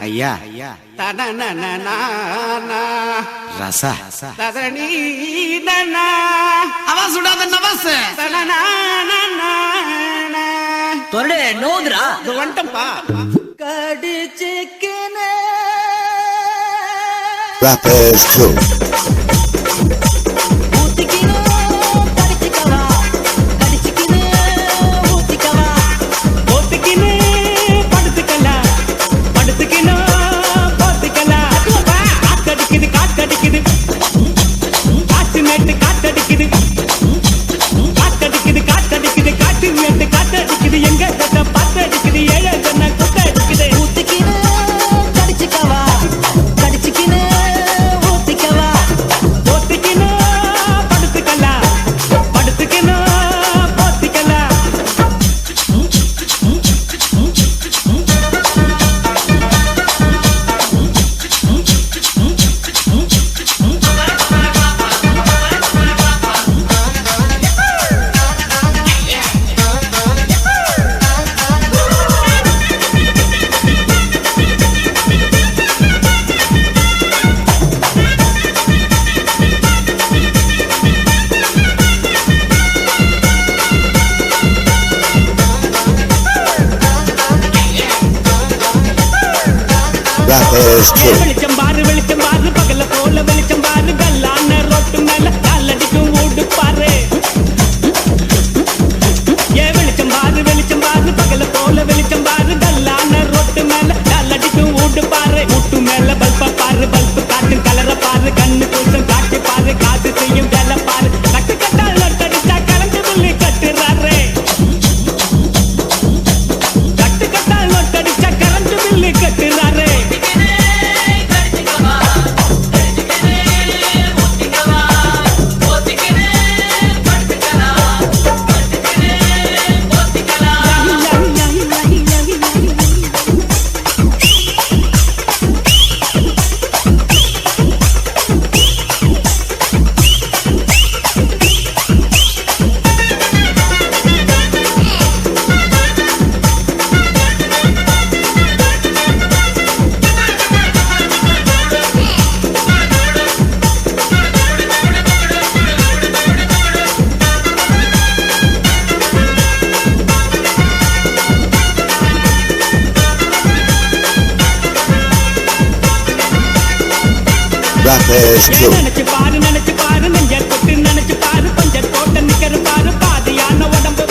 ஐயா ரசா அவன் சுடாத நவஸ் தொரடே நோதுரா வந்துட்டம்பா கடிச்சிக்கினே Rappers 2 வெளிச்சம் பாரு பகல போல வெளிச்சம் பாரு கல்லான ரோட்டு மேல காலடிக்கும் ஓடு பாரு வெளிச்சம் பாரு பகல போல வெளிச்சம் பாரு கல்லான ரோட்டு மேல காலடிக்கும் ஓடு பாரு முட்டு மேல பல்ப பாரு பல்பு காட்டு கலர பாரு கண்ணு கூசம் காட்டி பாரு காசு செய்யும் வேலை பாரு கட்டு கட்டால் லொட்டடிச்சா கலந்து புள்ளி கட்டுறாரு கட்டு கட்டால் லொட்டடிச்சா கரண்டு பில்லு கட்டுறாரு நினைச்சு பாரு நெஞ்ச தொட்டு நினைச்சு பாரு பஞ்ச தோட்ட நிக்கிற பாரு பாதியான உடம்பு